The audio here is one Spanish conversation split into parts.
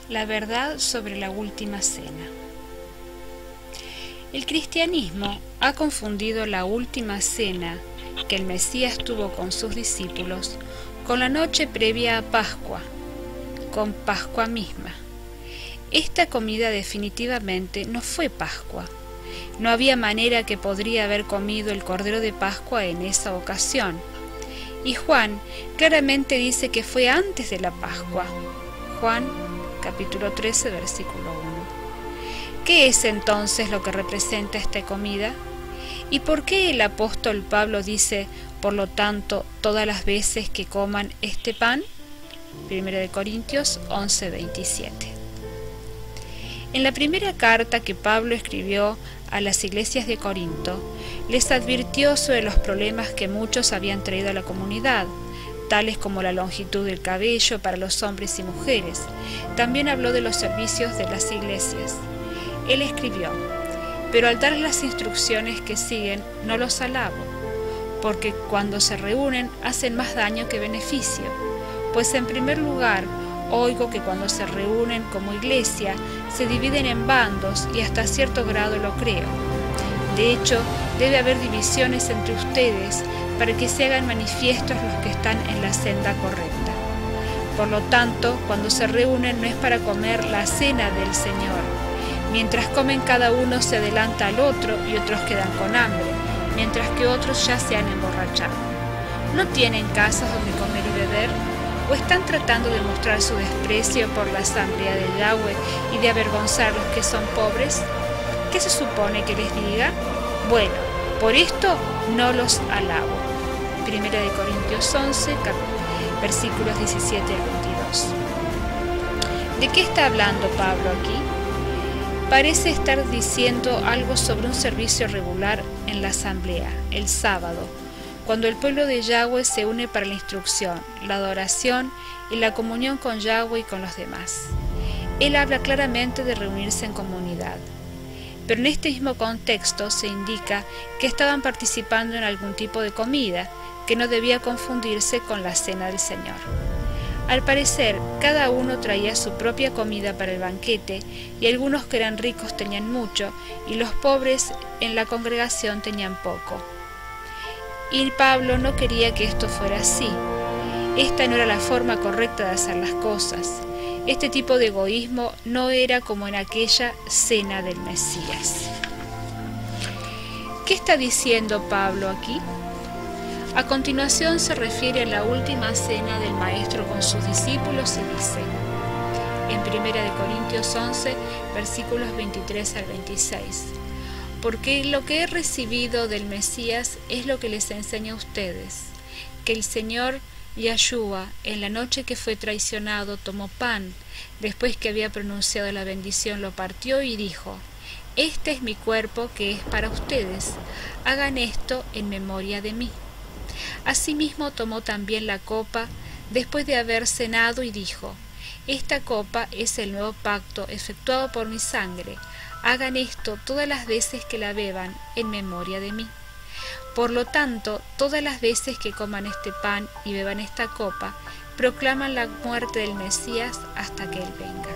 La verdad sobre la última cena. El cristianismo ha confundido la última cena que el Mesías tuvo con sus discípulos con la noche previa a Pascua, con Pascua misma. Esta comida definitivamente no fue Pascua. No había manera que podría haber comido el Cordero de Pascua en esa ocasión. Y Juan claramente dice que fue antes de la Pascua. Juan capítulo 13, versículo 1. ¿Qué es entonces lo que representa esta comida? ¿Y por qué el apóstol Pablo dice, por lo tanto, todas las veces que coman este pan? 1 Corintios 11, 27. En la primera carta que Pablo escribió a las iglesias de Corinto, les advirtió sobre los problemas que muchos habían traído a la comunidad, tales como la longitud del cabello para los hombres y mujeres. También habló de los servicios de las iglesias. Él escribió: pero al dar las instrucciones que siguen, no los alabo, porque cuando se reúnen hacen más daño que beneficio. Pues en primer lugar, oigo que cuando se reúnen como iglesia, se dividen en bandos y hasta cierto grado lo creo. De hecho, debe haber divisiones entre ustedes para que se hagan manifiestos los que están en la senda correcta. Por lo tanto, cuando se reúnen no es para comer la cena del Señor. Mientras comen, cada uno se adelanta al otro y otros quedan con hambre, mientras que otros ya se han emborrachado. ¿No tienen casas donde comer y beber? ¿O están tratando de mostrar su desprecio por la asamblea de Yahweh y de avergonzar a los que son pobres? ¿Qué se supone que les diga? Bueno, por esto no los alabo. 1 Corintios 11, versículos 17 al 22. ¿De qué está hablando Pablo aquí? Parece estar diciendo algo sobre un servicio regular en la asamblea, el sábado, cuando el pueblo de Yahweh se une para la instrucción, la adoración y la comunión con Yahweh y con los demás. Él habla claramente de reunirse en comunidad. Pero en este mismo contexto se indica que estaban participando en algún tipo de comida, que no debía confundirse con la cena del Señor. Al parecer, cada uno traía su propia comida para el banquete, y algunos que eran ricos tenían mucho, y los pobres en la congregación tenían poco. Y Pablo no quería que esto fuera así. Esta no era la forma correcta de hacer las cosas. Este tipo de egoísmo no era como en aquella cena del Mesías. ¿Qué está diciendo Pablo aquí? A continuación se refiere a la última cena del Maestro con sus discípulos y dice, en 1 Corintios 11, versículos 23 al 26, porque lo que he recibido del Mesías es lo que les enseño a ustedes, que el Señor Yahshua, en la noche que fue traicionado, tomó pan, después que había pronunciado la bendición, lo partió y dijo, este es mi cuerpo que es para ustedes, hagan esto en memoria de mí. Asimismo tomó también la copa, después de haber cenado, y dijo, esta copa es el nuevo pacto efectuado por mi sangre, hagan esto todas las veces que la beban en memoria de mí. Por lo tanto, todas las veces que coman este pan y beban esta copa, proclaman la muerte del Mesías hasta que Él venga.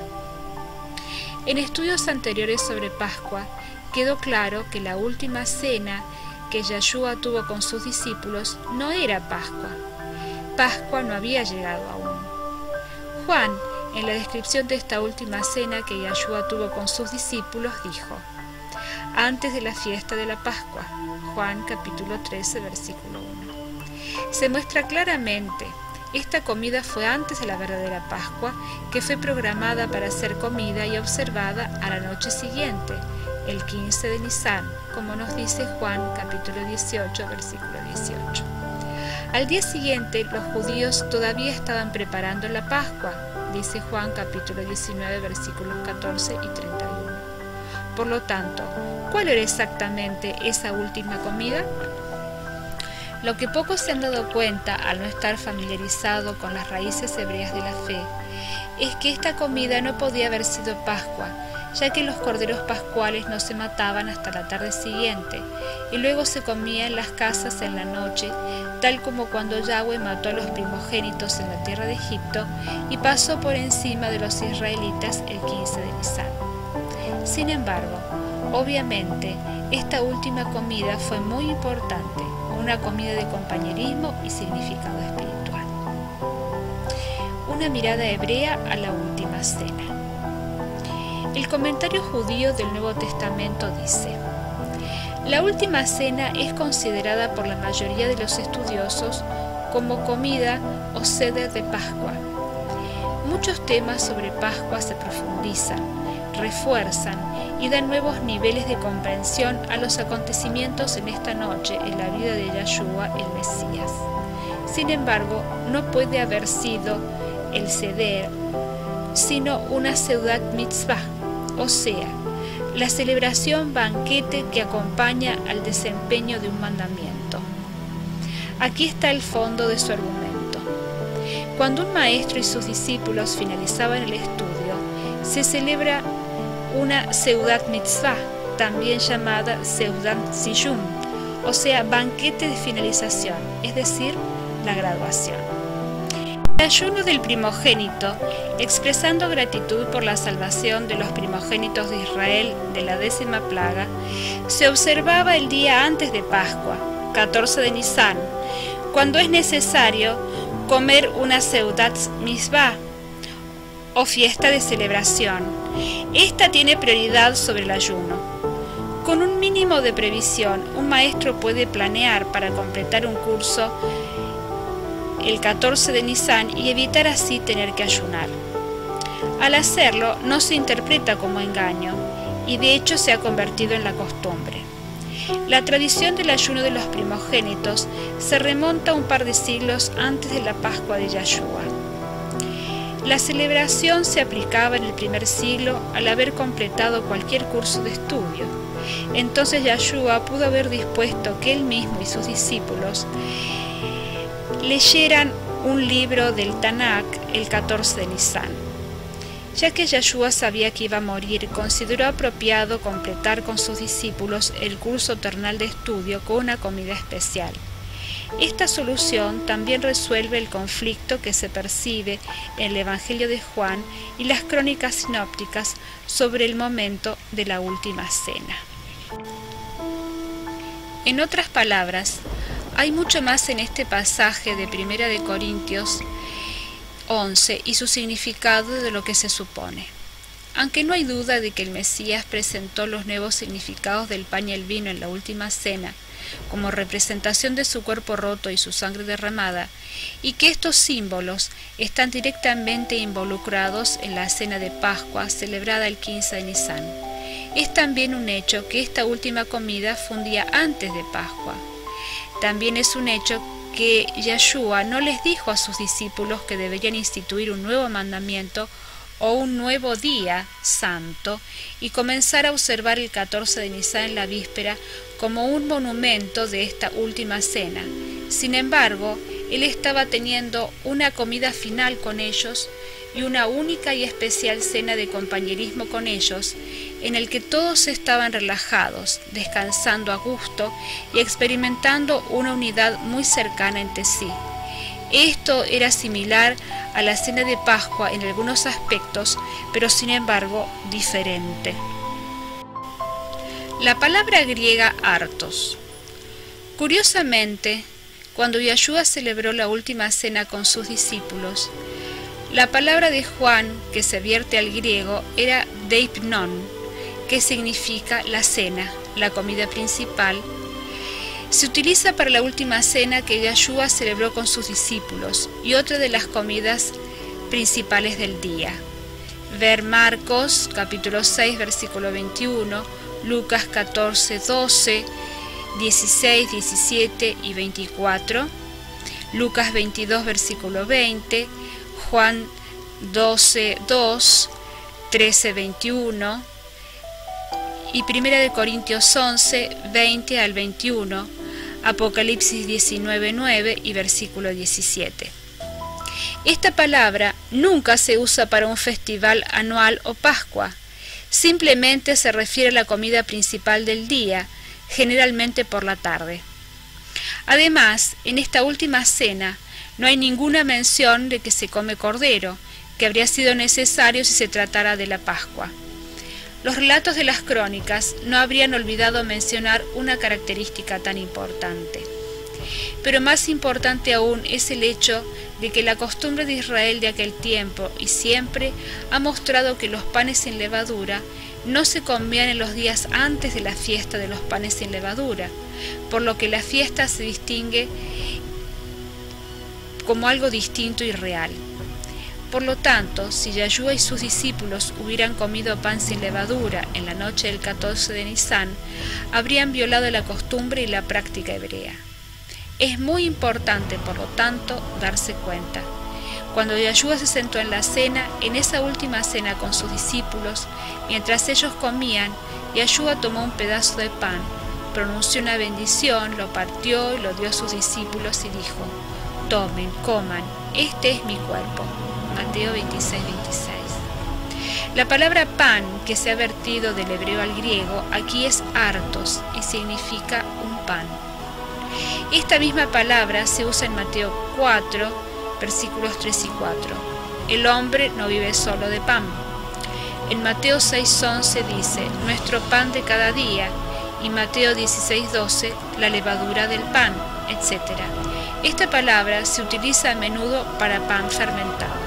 En estudios anteriores sobre Pascua, quedó claro que la última cena que Yahshua tuvo con sus discípulos no era Pascua. Pascua no había llegado aún. Juan, en la descripción de esta última cena que Yahshua tuvo con sus discípulos, dijo, antes de la fiesta de la Pascua, Juan capítulo 13, versículo 1. Se muestra claramente, esta comida fue antes de la verdadera Pascua, que fue programada para ser comida y observada a la noche siguiente, el 15 de Nisan, como nos dice Juan capítulo 18, versículo 18. Al día siguiente, los judíos todavía estaban preparando la Pascua, dice Juan capítulo 19, versículos 14 y 31. Por lo tanto, ¿cuál era exactamente esa última comida? Lo que pocos se han dado cuenta al no estar familiarizado con las raíces hebreas de la fe, es que esta comida no podía haber sido Pascua, ya que los corderos pascuales no se mataban hasta la tarde siguiente, y luego se comía en las casas en la noche, tal como cuando Yahweh mató a los primogénitos en la tierra de Egipto y pasó por encima de los israelitas el 15 de Nisán. Sin embargo, obviamente, esta última comida fue muy importante, una comida de compañerismo y significado espiritual. Una mirada hebrea a la última cena. El comentario judío del Nuevo Testamento dice: la última cena es considerada por la mayoría de los estudiosos como comida o seder de Pascua. Muchos temas sobre Pascua se profundizan, refuerzan y dan nuevos niveles de comprensión a los acontecimientos en esta noche en la vida de Yahshua el Mesías. Sin embargo, no puede haber sido el seder, sino una seudat mitzvah, o sea, la celebración banquete que acompaña al desempeño de un mandamiento. Aquí está el fondo de su argumento. Cuando un maestro y sus discípulos finalizaban el estudio, se celebra una seudat mitzvah, también llamada seudat siyum, o sea, banquete de finalización, es decir, la graduación. El ayuno del primogénito, expresando gratitud por la salvación de los primogénitos de Israel de la 10ª plaga, se observaba el día antes de Pascua, 14 de Nisán, cuando es necesario comer una seudat mitzvah, o fiesta de celebración. Esta tiene prioridad sobre el ayuno. Con un mínimo de previsión, un maestro puede planear para completar un curso el 14 de Nisán y evitar así tener que ayunar. Al hacerlo, no se interpreta como engaño y de hecho se ha convertido en la costumbre. La tradición del ayuno de los primogénitos se remonta un par de siglos antes de la Pascua de Yahshua. La celebración se aplicaba en el primer siglo al haber completado cualquier curso de estudio. Entonces Yahshua pudo haber dispuesto que él mismo y sus discípulos leyeran un libro del Tanakh el 14 de Nisán. Ya que Yahshua sabía que iba a morir, consideró apropiado completar con sus discípulos el curso terrenal de estudio con una comida especial. Esta solución también resuelve el conflicto que se percibe en el Evangelio de Juan y las crónicas sinópticas sobre el momento de la última cena. En otras palabras, hay mucho más en este pasaje de 1 de Corintios 11 y su significado de lo que se supone. Aunque no hay duda de que el Mesías presentó los nuevos significados del pan y el vino en la última cena, como representación de su cuerpo roto y su sangre derramada, y que estos símbolos están directamente involucrados en la cena de Pascua celebrada el 15 de Nisán. Es también un hecho que esta última comida fue un día antes de Pascua. También es un hecho que Yahshua no les dijo a sus discípulos que deberían instituir un nuevo mandamiento o un nuevo día santo y comenzar a observar el 14 de Nisán en la víspera como un monumento de esta última cena. Sin embargo, él estaba teniendo una comida final con ellos y una única y especial cena de compañerismo con ellos, en el que todos estaban relajados, descansando a gusto y experimentando una unidad muy cercana entre sí. Esto era similar a la cena de Pascua en algunos aspectos, pero sin embargo diferente. La palabra griega artos. Curiosamente, cuando Yahshua celebró la última cena con sus discípulos, la palabra de Juan que se vierte al griego era deipnon, que significa la cena, la comida principal. Se utiliza para la última cena que Yahshua celebró con sus discípulos y otra de las comidas principales del día. Ver Marcos capítulo 6 versículo 21, Lucas 14, 12, 16, 17 y 24, Lucas 22 versículo 20, Juan 12, 2, 13, 21 y 1 de Corintios 11, 20 al 21, Apocalipsis 19, 9 y versículo 17. Esta palabra nunca se usa para un festival anual o Pascua, simplemente se refiere a la comida principal del día, generalmente por la tarde. Además, en esta última cena no hay ninguna mención de que se come cordero, que habría sido necesario si se tratara de la Pascua. Los relatos de las crónicas no habrían olvidado mencionar una característica tan importante. Pero más importante aún es el hecho de que la costumbre de Israel de aquel tiempo y siempre ha mostrado que los panes sin levadura no se comían en los días antes de la fiesta de los panes sin levadura, por lo que la fiesta se distingue como algo distinto y real. Por lo tanto, si Yahshua y sus discípulos hubieran comido pan sin levadura en la noche del 14 de Nisán, habrían violado la costumbre y la práctica hebrea. Es muy importante, por lo tanto, darse cuenta. Cuando Yahshua se sentó en la cena, en esa última cena con sus discípulos, mientras ellos comían, Yahshua tomó un pedazo de pan, pronunció una bendición, lo partió y lo dio a sus discípulos y dijo: «Tomen, coman, este es mi cuerpo». Mateo 26:26. La palabra pan, que se ha vertido del hebreo al griego, aquí es artos y significa un pan. Esta misma palabra se usa en Mateo 4, versículos 3 y 4. El hombre no vive solo de pan. En Mateo 6:11 dice: nuestro pan de cada día, y Mateo 16:12, la levadura del pan, etc. Esta palabra se utiliza a menudo para pan fermentado.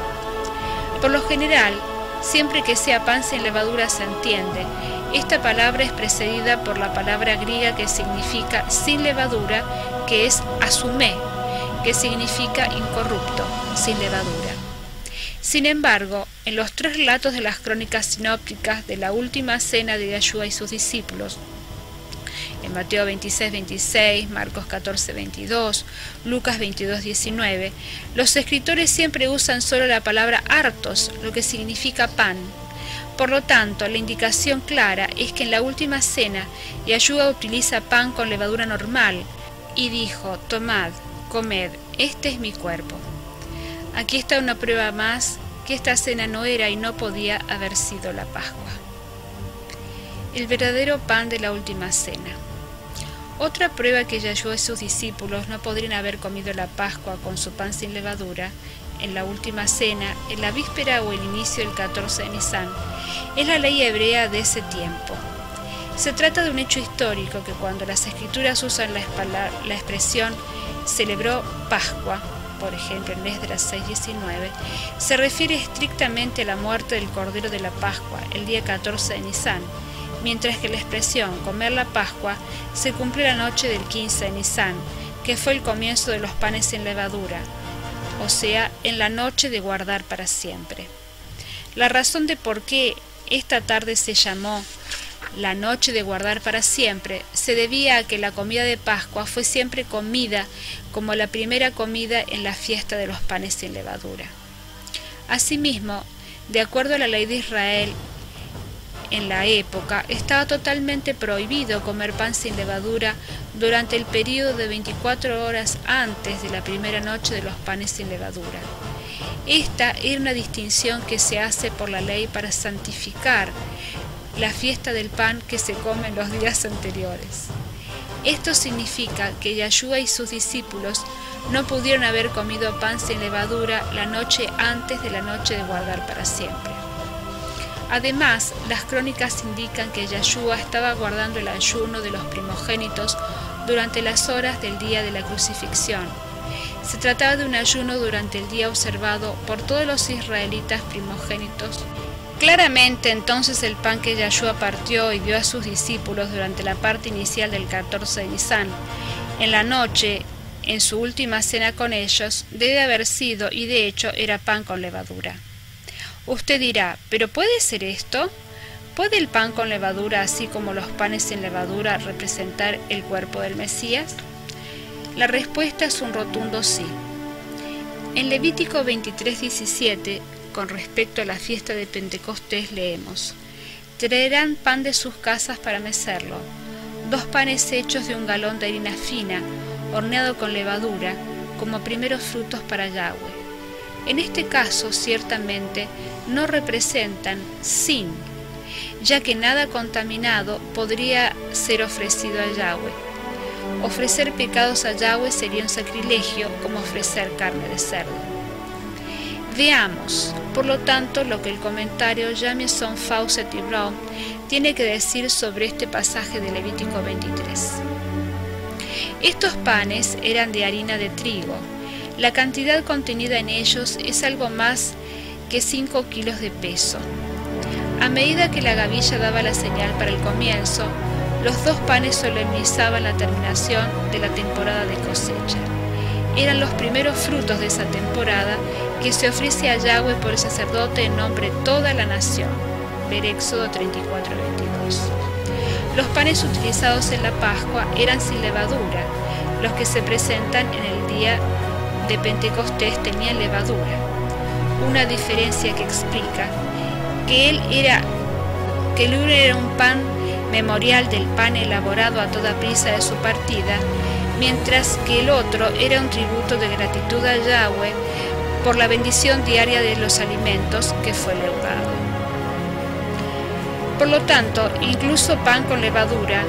Por lo general, siempre que sea pan sin levadura se entiende. Esta palabra es precedida por la palabra griega que significa sin levadura, que es asumé, que significa incorrupto, sin levadura. Sin embargo, en los tres relatos de las crónicas sinópticas de la última cena de Yahshua y sus discípulos, en Mateo 26:26, Marcos 14:22, Lucas 22:19, los escritores siempre usan solo la palabra artos, lo que significa pan. Por lo tanto, la indicación clara es que en la última cena Yahshua utiliza pan con levadura normal y dijo: tomad, comed, este es mi cuerpo. Aquí está una prueba más que esta cena no era y no podía haber sido la Pascua. El verdadero pan de la última cena. Otra prueba que Yahshua y sus discípulos no podrían haber comido la Pascua con su pan sin levadura en la última cena, en la víspera o el inicio del 14 de Nisán, es la ley hebrea de ese tiempo. Se trata de un hecho histórico que cuando las escrituras usan la expresión celebró Pascua, por ejemplo en Esdras 6:19, se refiere estrictamente a la muerte del Cordero de la Pascua, el día 14 de Nisán, mientras que la expresión comer la Pascua se cumple la noche del 15 de Nisán, que fue el comienzo de los panes sin levadura, o sea, en la noche de guardar para siempre. La razón de por qué esta tarde se llamó la noche de guardar para siempre se debía a que la comida de Pascua fue siempre comida como la primera comida en la fiesta de los panes sin levadura. Asimismo, de acuerdo a la ley de Israel, en la época estaba totalmente prohibido comer pan sin levadura durante el período de 24 horas antes de la primera noche de los panes sin levadura. Esta era una distinción que se hace por la ley para santificar la fiesta del pan que se come en los días anteriores. Esto significa que Yahshua y sus discípulos no pudieron haber comido pan sin levadura la noche antes de la noche de guardar para siempre. Además, las crónicas indican que Yahshua estaba guardando el ayuno de los primogénitos durante las horas del día de la crucifixión. Se trataba de un ayuno durante el día observado por todos los israelitas primogénitos. Claramente, entonces, el pan que Yahshua partió y dio a sus discípulos durante la parte inicial del 14 de Nisán, en la noche, en su última cena con ellos, debe haber sido, y de hecho, era pan con levadura. Usted dirá, ¿pero puede ser esto? ¿Puede el pan con levadura, así como los panes sin levadura, representar el cuerpo del Mesías? La respuesta es un rotundo sí. En Levítico 23:17, con respecto a la fiesta de Pentecostés, leemos: traerán pan de sus casas para mecerlo, 2 panes hechos de un galón de harina fina, horneado con levadura, como primeros frutos para Yahweh. En este caso, ciertamente, no representan sin. ya que nada contaminado podría ser ofrecido a Yahweh. Ofrecer pecados a Yahweh sería un sacrilegio como ofrecer carne de cerdo. Veamos, por lo tanto, lo que el comentario Jamieson, Fawcett y Brown tiene que decir sobre este pasaje de Levítico 23. Estos panes eran de harina de trigo. La cantidad contenida en ellos es algo más que 5 kilos de peso. A medida que la gavilla daba la señal para el comienzo, los 2 panes solemnizaban la terminación de la temporada de cosecha. Eran los primeros frutos de esa temporada que se ofrece a Yahweh por el sacerdote en nombre de toda la nación. Ver Éxodo 34:22. Los panes utilizados en la Pascua eran sin levadura. Los que se presentan en el día de Pentecostés tenían levadura. Una diferencia que explica que el uno era un pan memorial del pan elaborado a toda prisa de su partida, mientras que el otro era un tributo de gratitud a Yahweh por la bendición diaria de los alimentos que fue leudado. Por lo tanto, incluso pan con levadura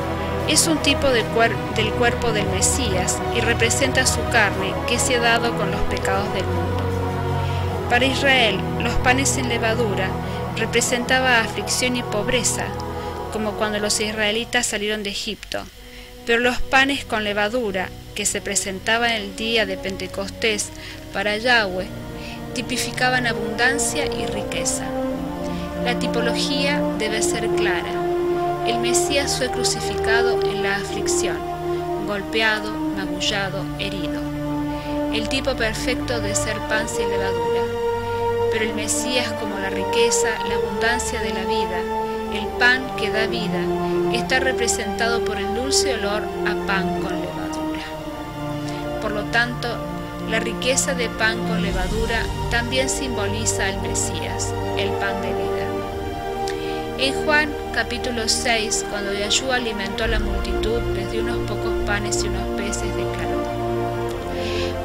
es un tipo del cuerpo del Mesías y representa su carne que se ha dado con los pecados del mundo. Para Israel, los panes sin levadura representaban aflicción y pobreza, como cuando los israelitas salieron de Egipto, pero los panes con levadura, que se presentaban el día de Pentecostés para Yahweh, tipificaban abundancia y riqueza. La tipología debe ser clara. El Mesías fue crucificado en la aflicción, golpeado, magullado, herido. El tipo perfecto de ser pan sin levadura. Pero el Mesías, como la riqueza, la abundancia de la vida, el pan que da vida, está representado por el dulce olor a pan con levadura. Por lo tanto, la riqueza de pan con levadura también simboliza al Mesías, el pan de vida. En Juan capítulo 6, cuando Yahshua alimentó a la multitud, les dio unos pocos panes y unos peces, declaró: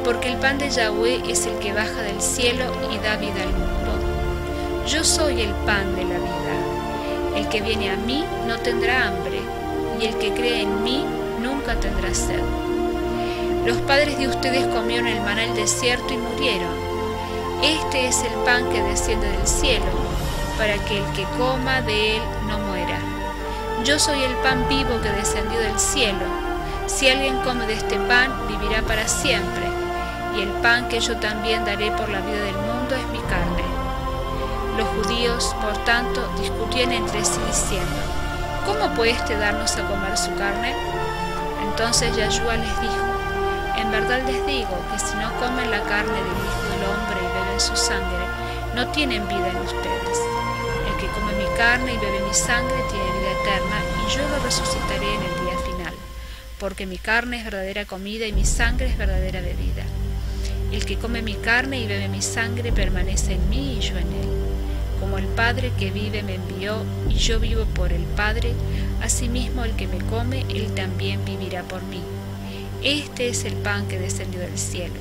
porque el pan de Yahweh es el que baja del cielo y da vida al mundo. Yo soy el pan de la vida. El que viene a mí no tendrá hambre, y el que cree en mí nunca tendrá sed. Los padres de ustedes comieron el maná del desierto y murieron. Este es el pan que desciende del cielo, para que el que coma de él no muera. Yo soy el pan vivo que descendió del cielo. Si alguien come de este pan, vivirá para siempre, y el pan que yo también daré por la vida del mundo es mi carne. Los judíos, por tanto, discutían entre sí diciendo: ¿cómo puede éste darnos a comer su carne? Entonces Yahshua les dijo: en verdad les digo que si no comen la carne del Hijo del Hombre y beben su sangre, no tienen vida en ustedes. El que come mi carne y bebe mi sangre tiene vida eterna, y yo lo resucitaré en el día final, porque mi carne es verdadera comida y mi sangre es verdadera bebida. El que come mi carne y bebe mi sangre permanece en mí y yo en él. Como el Padre que vive me envió y yo vivo por el Padre, asimismo el que me come, él también vivirá por mí. Este es el pan que descendió del cielo,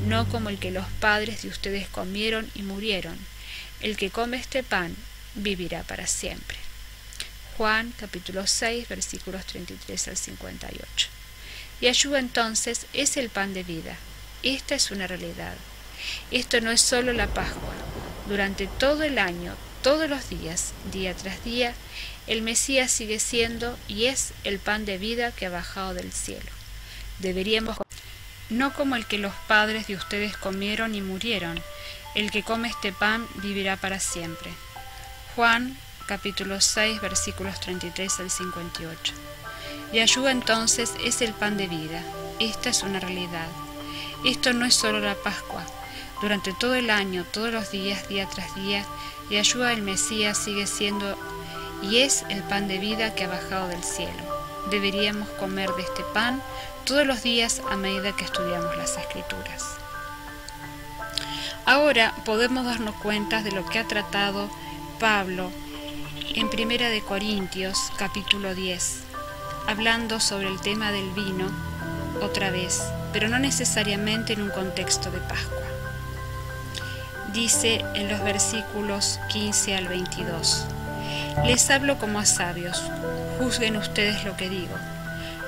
no como el que los padres de ustedes comieron y murieron. El que come este pan vivirá para siempre. Juan capítulo 6 versículos 33 al 58. Yahshua entonces es el pan de vida. Esta es una realidad. Esto no es solo la Pascua. Durante todo el año, todos los días, día tras día, el Mesías sigue siendo y es el pan de vida que ha bajado del cielo. Deberíamos, no como el que los padres de ustedes comieron y murieron. El que come este pan vivirá para siempre. Juan capítulo 6 versículos 33 al 58. Yahshua entonces es el pan de vida. Esta es una realidad. Esto no es solo la Pascua. Durante todo el año, todos los días, día tras día, Yahshua el Mesías sigue siendo y es el pan de vida que ha bajado del cielo. Deberíamos comer de este pan todos los días a medida que estudiamos las Escrituras. Ahora podemos darnos cuenta de lo que ha tratado Pablo en 1 Corintios capítulo 10, hablando sobre el tema del vino otra vez, pero no necesariamente en un contexto de Pascua. Dice en los versículos 15 al 22: Les hablo como a sabios, juzguen ustedes lo que digo.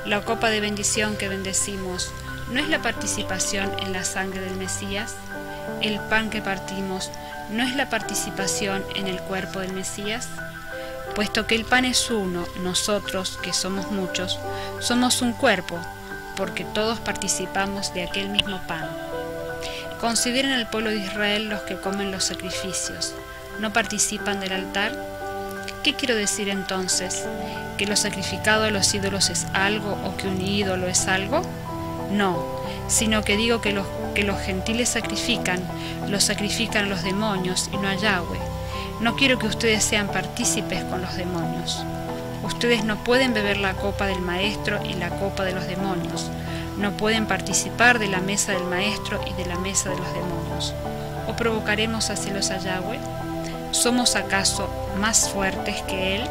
La copa de bendición que bendecimos, ¿no es la participación en la sangre del Mesías? El pan que partimos, ¿no es la participación en el cuerpo del Mesías? Puesto que el pan es uno, nosotros, que somos muchos, somos un cuerpo, porque todos participamos de aquel mismo pan. Consideren al pueblo de Israel los que comen los sacrificios, ¿no participan del altar? ¿Qué quiero decir entonces? ¿Que lo sacrificado a los ídolos es algo o que un ídolo es algo? No, sino que digo que los gentiles sacrifican a los demonios y no a Yahweh. No quiero que ustedes sean partícipes con los demonios. Ustedes no pueden beber la copa del maestro y la copa de los demonios. No pueden participar de la mesa del maestro y de la mesa de los demonios. ¿O provocaremos a celos a Yahweh? ¿Somos acaso más fuertes que Él?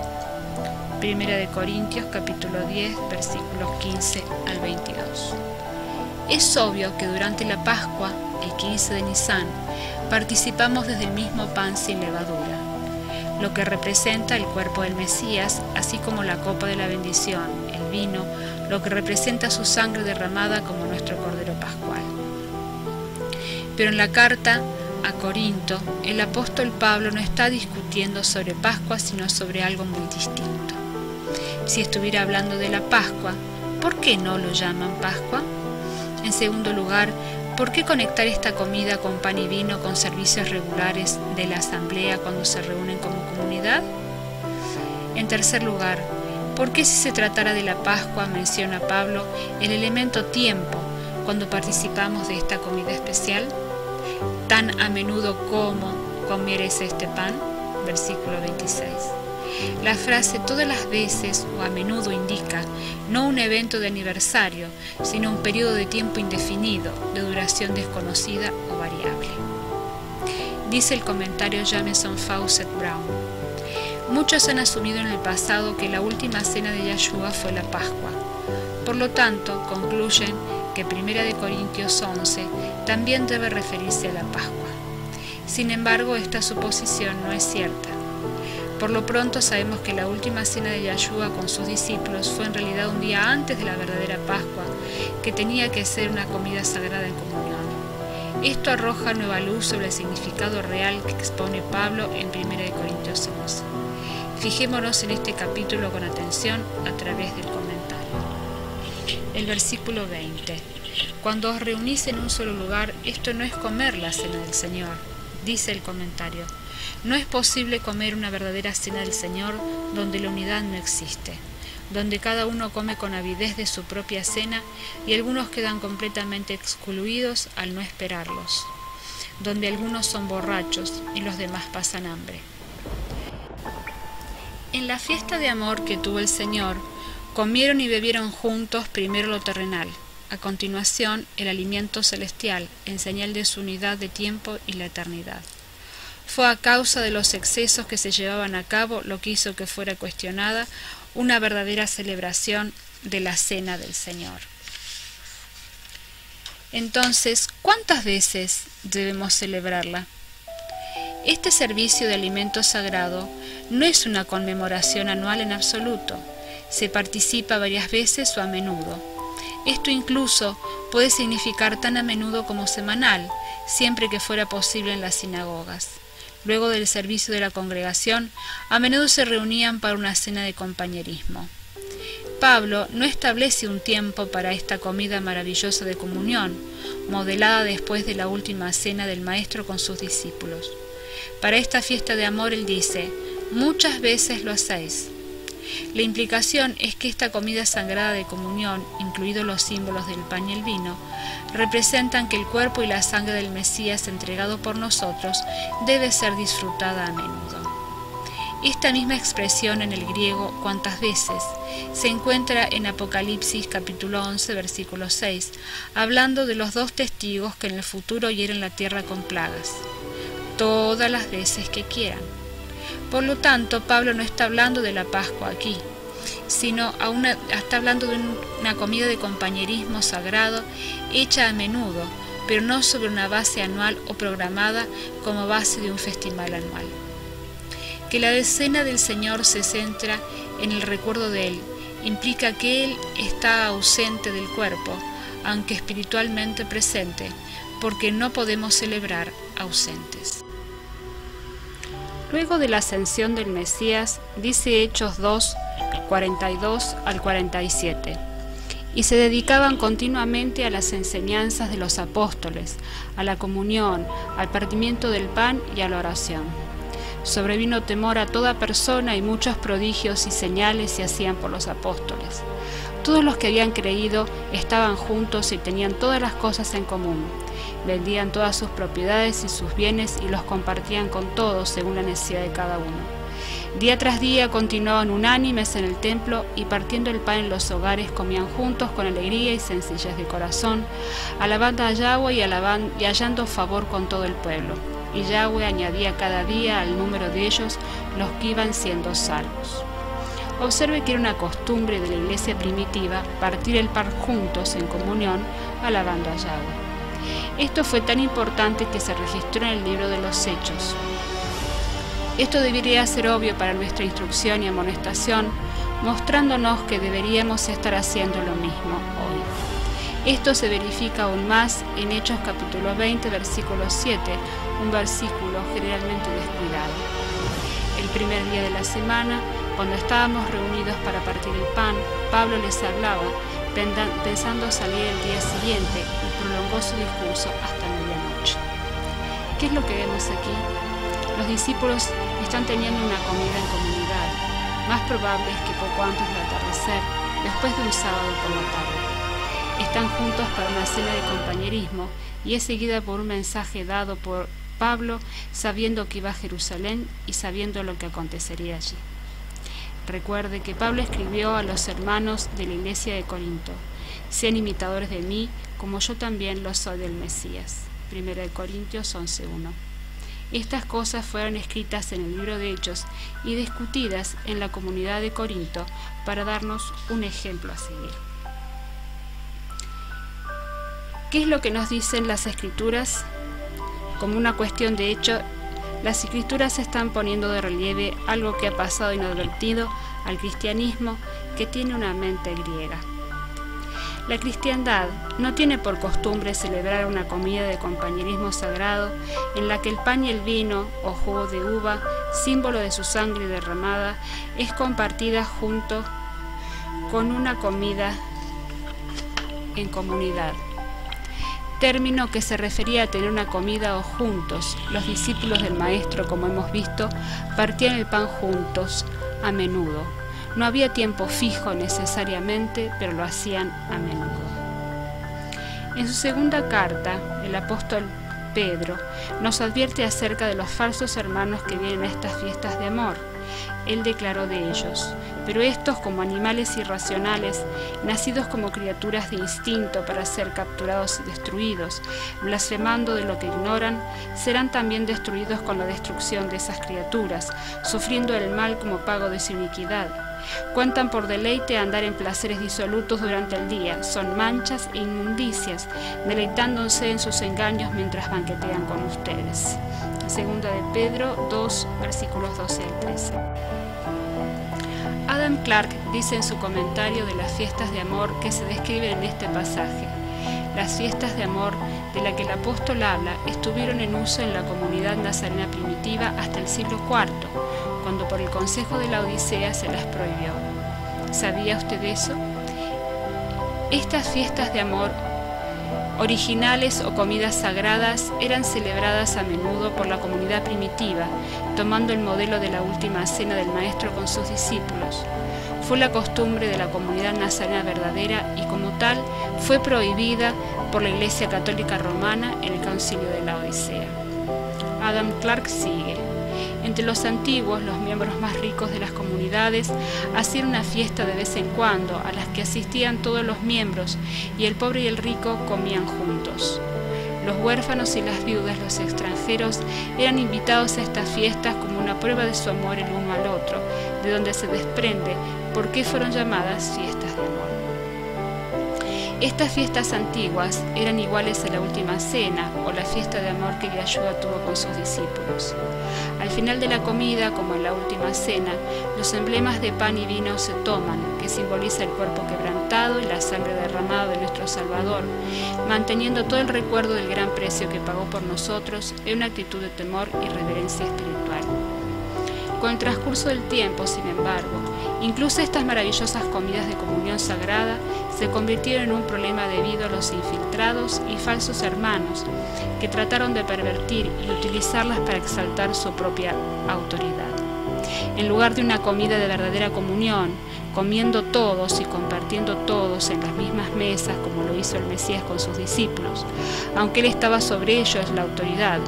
Primera de Corintios capítulo 10 versículos 15 al 22. Es obvio que durante la Pascua, el 15 de Nisan, participamos desde el mismo pan sin levadura, lo que representa el cuerpo del Mesías, así como la copa de la bendición, el vino, lo que representa su sangre derramada como nuestro Cordero Pascual. Pero en la carta a Corinto, el apóstol Pablo no está discutiendo sobre Pascua, sino sobre algo muy distinto. Si estuviera hablando de la Pascua, ¿por qué no lo llaman Pascua? En segundo lugar, ¿por qué conectar esta comida con pan y vino con servicios regulares de la asamblea cuando se reúnen como comunidad? En tercer lugar, ¿por qué si se tratara de la Pascua menciona Pablo el elemento tiempo cuando participamos de esta comida especial? Tan a menudo como comieres este pan, versículo 26. La frase todas las veces o a menudo indica no un evento de aniversario, sino un periodo de tiempo indefinido, de duración desconocida o variable. Dice el comentario Jameson Fawcett Brown: muchos han asumido en el pasado que la última cena de Yahshua fue la Pascua. Por lo tanto, concluyen que 1 de Corintios 11 también debe referirse a la Pascua. Sin embargo, esta suposición no es cierta. Por lo pronto sabemos que la última cena de Yahshua con sus discípulos fue en realidad un día antes de la verdadera Pascua, que tenía que ser una comida sagrada en comunión. Esto arroja nueva luz sobre el significado real que expone Pablo en 1 Corintios 11. Fijémonos en este capítulo con atención a través del comentario. El versículo 20. Cuando os reunís en un solo lugar, esto no es comer la cena del Señor, dice el comentario. No es posible comer una verdadera cena del Señor donde la unidad no existe, donde cada uno come con avidez de su propia cena y algunos quedan completamente excluidos al no esperarlos, donde algunos son borrachos y los demás pasan hambre. En la fiesta de amor que tuvo el Señor, comieron y bebieron juntos primero lo terrenal, a continuación el alimento celestial, en señal de su unidad de tiempo y la eternidad. Fue a causa de los excesos que se llevaban a cabo lo que hizo que fuera cuestionada una verdadera celebración de la Cena del Señor. Entonces, ¿cuántas veces debemos celebrarla? Este servicio de alimento sagrado no es una conmemoración anual en absoluto. Se participa varias veces o a menudo. Esto incluso puede significar tan a menudo como semanal, siempre que fuera posible en las sinagogas. Luego del servicio de la congregación, a menudo se reunían para una cena de compañerismo. Pablo no establece un tiempo para esta comida maravillosa de comunión, modelada después de la última cena del Maestro con sus discípulos. Para esta fiesta de amor él dice: muchas veces lo hacéis. La implicación es que esta comida sagrada de comunión, incluidos los símbolos del pan y el vino, representan que el cuerpo y la sangre del Mesías entregado por nosotros debe ser disfrutada a menudo. Esta misma expresión en el griego «cuántas veces» se encuentra en Apocalipsis capítulo 11 versículo 6, hablando de los 2 testigos que en el futuro hieren la tierra con plagas, todas las veces que quieran. Por lo tanto, Pablo no está hablando de la Pascua aquí, sino está hablando de una comida de compañerismo sagrado hecha a menudo, pero no sobre una base anual o programada como base de un festival anual. Que la decena del Señor se centra en el recuerdo de Él, implica que Él está ausente del cuerpo, aunque espiritualmente presente, porque no podemos celebrar ausentes. Luego de la ascensión del Mesías, dice Hechos 2, 42 al 47, y se dedicaban continuamente a las enseñanzas de los apóstoles, a la comunión, al partimiento del pan y a la oración. Sobrevino temor a toda persona y muchos prodigios y señales se hacían por los apóstoles. Todos los que habían creído estaban juntos y tenían todas las cosas en común. Vendían todas sus propiedades y sus bienes y los compartían con todos según la necesidad de cada uno. Día tras día continuaban unánimes en el templo y partiendo el pan en los hogares comían juntos con alegría y sencillez de corazón, alabando a Yahweh y hallando favor con todo el pueblo. Y Yahweh añadía cada día al número de ellos los que iban siendo salvos. Observe que era una costumbre de la iglesia primitiva partir el pan juntos en comunión, alabando a Yahweh. Esto fue tan importante que se registró en el libro de los Hechos. Esto debería ser obvio para nuestra instrucción y amonestación, mostrándonos que deberíamos estar haciendo lo mismo hoy. Esto se verifica aún más en Hechos capítulo 20, versículo 7, un versículo generalmente descuidado. El primer día de la semana, cuando estábamos reunidos para partir el pan, Pablo les hablaba, pensando salir el día siguiente, y prolongó su discurso hasta medianoche. ¿Qué es lo que vemos aquí? Los discípulos están teniendo una comida en comunidad. Más probable es que poco antes del atardecer, después de un sábado por la tarde. Están juntos para una cena de compañerismo y es seguida por un mensaje dado por Pablo, sabiendo que iba a Jerusalén y sabiendo lo que acontecería allí. Recuerde que Pablo escribió a los hermanos de la iglesia de Corinto: sean imitadores de mí, como yo también lo soy del Mesías. 1 Corintios 11:1. Estas cosas fueron escritas en el libro de Hechos y discutidas en la comunidad de Corinto para darnos un ejemplo a seguir. ¿Qué es lo que nos dicen las Escrituras? Como una cuestión de hecho, las Escrituras están poniendo de relieve algo que ha pasado inadvertido al cristianismo, que tiene una mente griega. La cristiandad no tiene por costumbre celebrar una comida de compañerismo sagrado en la que el pan y el vino o jugo de uva, símbolo de su sangre derramada, es compartida junto con una comida en comunidad. Término que se refería a tener una comida o juntos. Los discípulos del Maestro, como hemos visto, partían el pan juntos, a menudo. No había tiempo fijo necesariamente, pero lo hacían a menudo. En su segunda carta, el apóstol Pedro nos advierte acerca de los falsos hermanos que vienen a estas fiestas de amor. Él declaró de ellos: pero estos, como animales irracionales, nacidos como criaturas de instinto para ser capturados y destruidos, blasfemando de lo que ignoran, serán también destruidos con la destrucción de esas criaturas, sufriendo el mal como pago de su iniquidad. Cuentan por deleite andar en placeres disolutos durante el día, son manchas e inmundicias, deleitándose en sus engaños mientras banquetean con ustedes. Segunda de Pedro 2, versículos 12 al 13. Adam Clark dice en su comentario de las fiestas de amor que se describen en este pasaje: las fiestas de amor de las que el apóstol habla estuvieron en uso en la comunidad nazarena primitiva hasta el siglo IV, cuando por el Consejo de la Odisea se las prohibió. ¿Sabía usted eso? Estas fiestas de amor originales o comidas sagradas eran celebradas a menudo por la comunidad primitiva, tomando el modelo de la última cena del Maestro con sus discípulos. Fue la costumbre de la comunidad nazarena verdadera y como tal fue prohibida por la Iglesia Católica Romana en el Concilio de la Odisea. Adam Clark sigue: entre los antiguos, los miembros más ricos de las comunidades hacían una fiesta de vez en cuando a las que asistían todos los miembros y el pobre y el rico comían juntos. Los huérfanos y las viudas, los extranjeros, eran invitados a estas fiestas como una prueba de su amor el uno al otro, de donde se desprende por qué fueron llamadas fiestas de amor. Estas fiestas antiguas eran iguales a la última cena o la fiesta de amor que Yahshua tuvo con sus discípulos. Al final de la comida, como en la última cena, los emblemas de pan y vino se toman, que simboliza el cuerpo quebrantado y la sangre derramada de nuestro Salvador, manteniendo todo el recuerdo del gran precio que pagó por nosotros en una actitud de temor y reverencia espiritual. Con el transcurso del tiempo, sin embargo, incluso estas maravillosas comidas de comunión sagrada se convirtieron en un problema debido a los infiltrados y falsos hermanos que trataron de pervertir y utilizarlas para exaltar su propia autoridad. En lugar de una comida de verdadera comunión, comiendo todos y compartiendo todos en las mismas mesas como lo hizo el Mesías con sus discípulos, aunque él estaba sobre ellos la autoridad,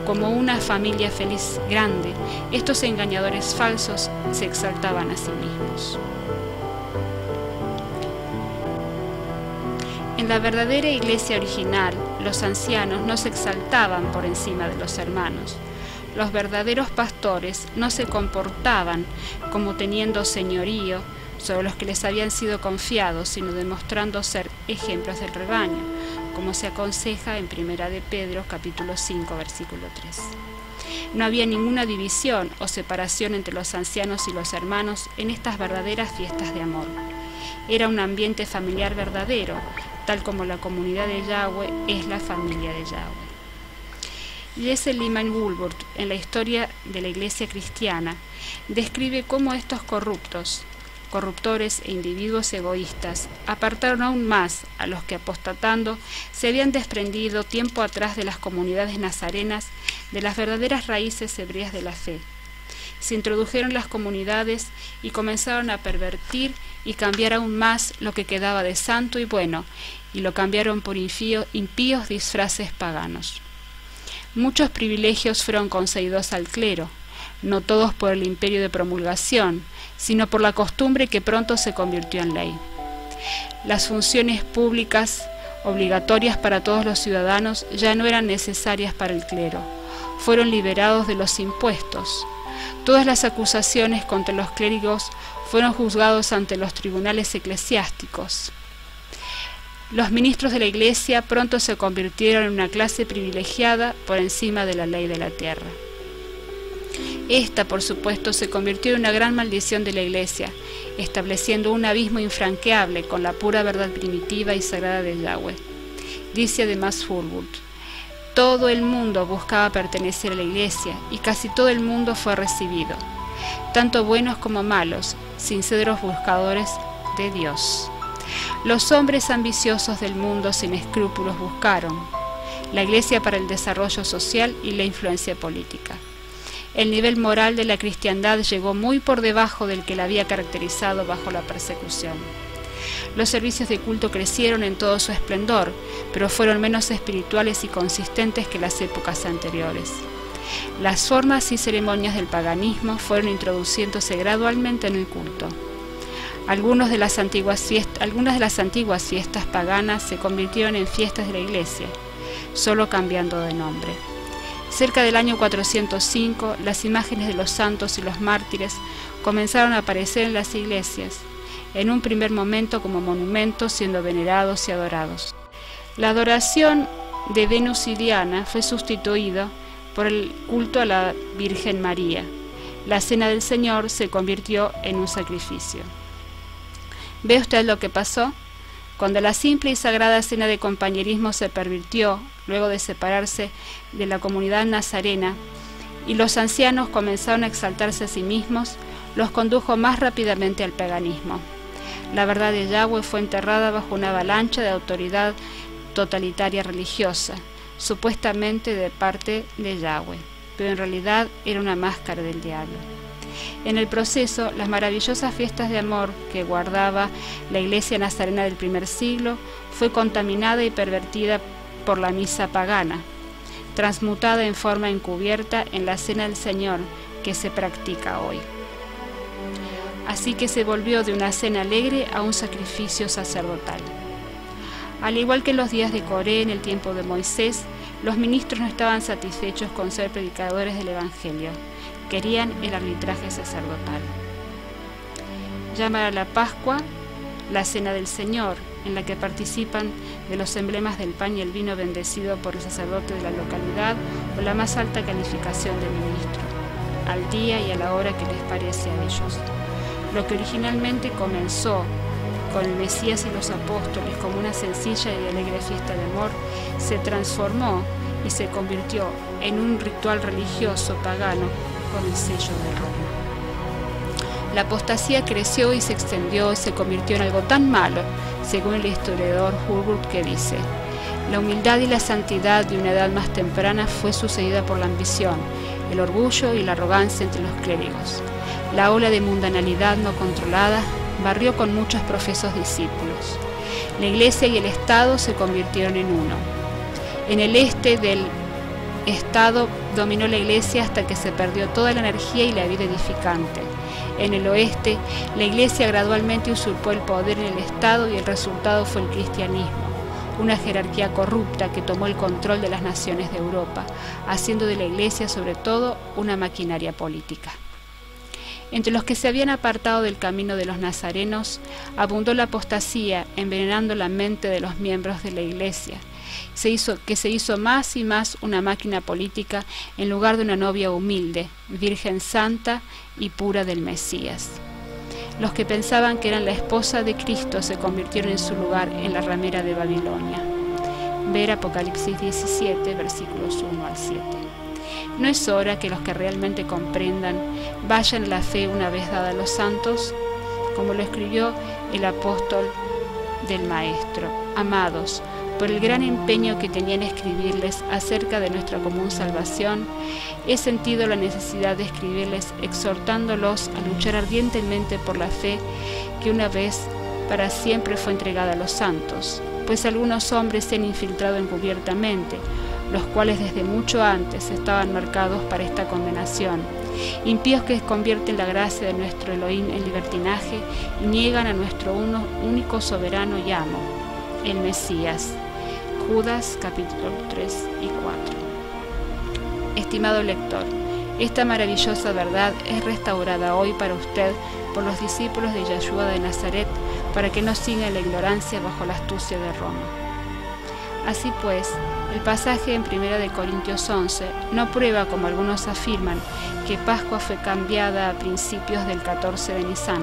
como una familia feliz grande, estos engañadores falsos se exaltaban a sí mismos. En la verdadera iglesia original, los ancianos no se exaltaban por encima de los hermanos. Los verdaderos pastores no se comportaban como teniendo señorío sobre los que les habían sido confiados, sino demostrando ser ejemplos del rebaño, como se aconseja en 1 de Pedro, capítulo 5, versículo 3. No había ninguna división o separación entre los ancianos y los hermanos en estas verdaderas fiestas de amor. Era un ambiente familiar verdadero, tal como la comunidad de Yahweh es la familia de Yahweh. Jesse Lyman Woolworth, en la historia de la Iglesia cristiana, describe cómo estos corruptores e individuos egoístas apartaron aún más a los que, apostatando, se habían desprendido tiempo atrás de las comunidades nazarenas de las verdaderas raíces hebreas de la fe. Se introdujeron las comunidades y comenzaron a pervertir y cambiar aún más lo que quedaba de santo y bueno, y lo cambiaron por impíos disfraces paganos. Muchos privilegios fueron concedidos al clero, no todos por el imperio de promulgación, sino por la costumbre que pronto se convirtió en ley. Las funciones públicas obligatorias para todos los ciudadanos ya no eran necesarias para el clero, fueron liberados de los impuestos. Todas las acusaciones contra los clérigos fueron juzgados ante los tribunales eclesiásticos. Los ministros de la Iglesia pronto se convirtieron en una clase privilegiada por encima de la ley de la tierra. Esta, por supuesto, se convirtió en una gran maldición de la Iglesia, estableciendo un abismo infranqueable con la pura verdad primitiva y sagrada de Yahweh. Dice además Woolworth: todo el mundo buscaba pertenecer a la Iglesia y casi todo el mundo fue recibido, tanto buenos como malos, sinceros buscadores de Dios. Los hombres ambiciosos del mundo sin escrúpulos buscaron la Iglesia para el desarrollo social y la influencia política. El nivel moral de la cristiandad llegó muy por debajo del que la había caracterizado bajo la persecución. Los servicios de culto crecieron en todo su esplendor, pero fueron menos espirituales y consistentes que las épocas anteriores. Las formas y ceremonias del paganismo fueron introduciéndose gradualmente en el culto. Algunas de las antiguas fiestas paganas se convirtieron en fiestas de la Iglesia, solo cambiando de nombre. Cerca del año 405, las imágenes de los santos y los mártires comenzaron a aparecer en las iglesias, en un primer momento como monumentos siendo venerados y adorados. La adoración de Venus y Diana fue sustituida por el culto a la Virgen María. La Cena del Señor se convirtió en un sacrificio. ¿Ve usted lo que pasó? Cuando la simple y sagrada cena de compañerismo se pervirtió, luego de separarse de la comunidad nazarena, y los ancianos comenzaron a exaltarse a sí mismos, los condujo más rápidamente al paganismo. La verdad de Yahweh fue enterrada bajo una avalancha de autoridad totalitaria religiosa, supuestamente de parte de Yahweh, pero en realidad era una máscara del diablo. En el proceso, las maravillosas fiestas de amor que guardaba la iglesia nazarena del primer siglo fue contaminada y pervertida por la misa pagana, transmutada en forma encubierta en la Cena del Señor que se practica hoy. Así que se volvió de una cena alegre a un sacrificio sacerdotal. Al igual que en los días de Coré en el tiempo de Moisés, los ministros no estaban satisfechos con ser predicadores del Evangelio. Querían el arbitraje sacerdotal. Llamar a la Pascua la Cena del Señor en la que participan de los emblemas del pan y el vino bendecido por el sacerdote de la localidad o la más alta calificación de ministro, al día y a la hora que les parece a ellos. Lo que originalmente comenzó con el Mesías y los apóstoles como una sencilla y alegre fiesta de amor, se transformó y se convirtió en un ritual religioso pagano con el sello de Roma. La apostasía creció y se extendió y se convirtió en algo tan malo, según el historiador Hurlbut, que dice: la humildad y la santidad de una edad más temprana fue sucedida por la ambición, el orgullo y la arrogancia entre los clérigos. La ola de mundanalidad no controlada barrió con muchos profesos discípulos. La Iglesia y el Estado se convirtieron en uno. En el este del Estado dominó la Iglesia hasta que se perdió toda la energía y la vida edificante. En el oeste, la Iglesia gradualmente usurpó el poder en el Estado y el resultado fue el cristianismo, una jerarquía corrupta que tomó el control de las naciones de Europa, haciendo de la Iglesia sobre todo una maquinaria política. Entre los que se habían apartado del camino de los nazarenos, abundó la apostasía, envenenando la mente de los miembros de la Iglesia, que se hizo más y más una máquina política en lugar de una novia humilde, virgen santa y pura del Mesías. Los que pensaban que eran la esposa de Cristo se convirtieron en su lugar en la ramera de Babilonia. Ver Apocalipsis 17, versículos 1 al 7. ¿No es hora que los que realmente comprendan vayan a la fe una vez dada a los santos? Como lo escribió el apóstol del Maestro: amados, por el gran empeño que tenía en escribirles acerca de nuestra común salvación, he sentido la necesidad de escribirles exhortándolos a luchar ardientemente por la fe que una vez para siempre fue entregada a los santos, pues algunos hombres se han infiltrado encubiertamente, los cuales desde mucho antes estaban marcados para esta condenación, impíos que convierten la gracia de nuestro Elohim en libertinaje y niegan a nuestro único soberano y amo, el Mesías. Judas capítulo 3 y 4. Estimado lector, esta maravillosa verdad es restaurada hoy para usted por los discípulos de Yeshua de Nazaret, para que no siga la ignorancia bajo la astucia de Roma. Así pues, el pasaje en 1 Corintios 11 no prueba, como algunos afirman, que Pascua fue cambiada a principios del 14 de Nisan.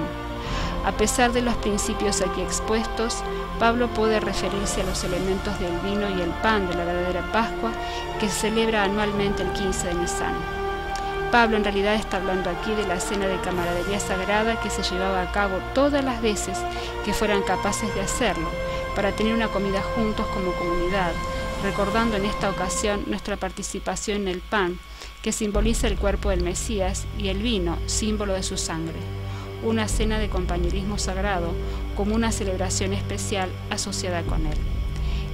A pesar de los principios aquí expuestos, Pablo puede referirse a los elementos del vino y el pan de la verdadera Pascua que se celebra anualmente el 15 de Nisan. Pablo en realidad está hablando aquí de la cena de camaradería sagrada que se llevaba a cabo todas las veces que fueran capaces de hacerlo, para tener una comida juntos como comunidad, recordando en esta ocasión nuestra participación en el pan, que simboliza el cuerpo del Mesías, y el vino, símbolo de su sangre. Una cena de compañerismo sagrado, como una celebración especial asociada con él.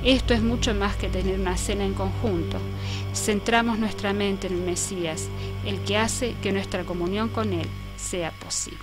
Esto es mucho más que tener una cena en conjunto. Centramos nuestra mente en el Mesías, el que hace que nuestra comunión con él sea posible.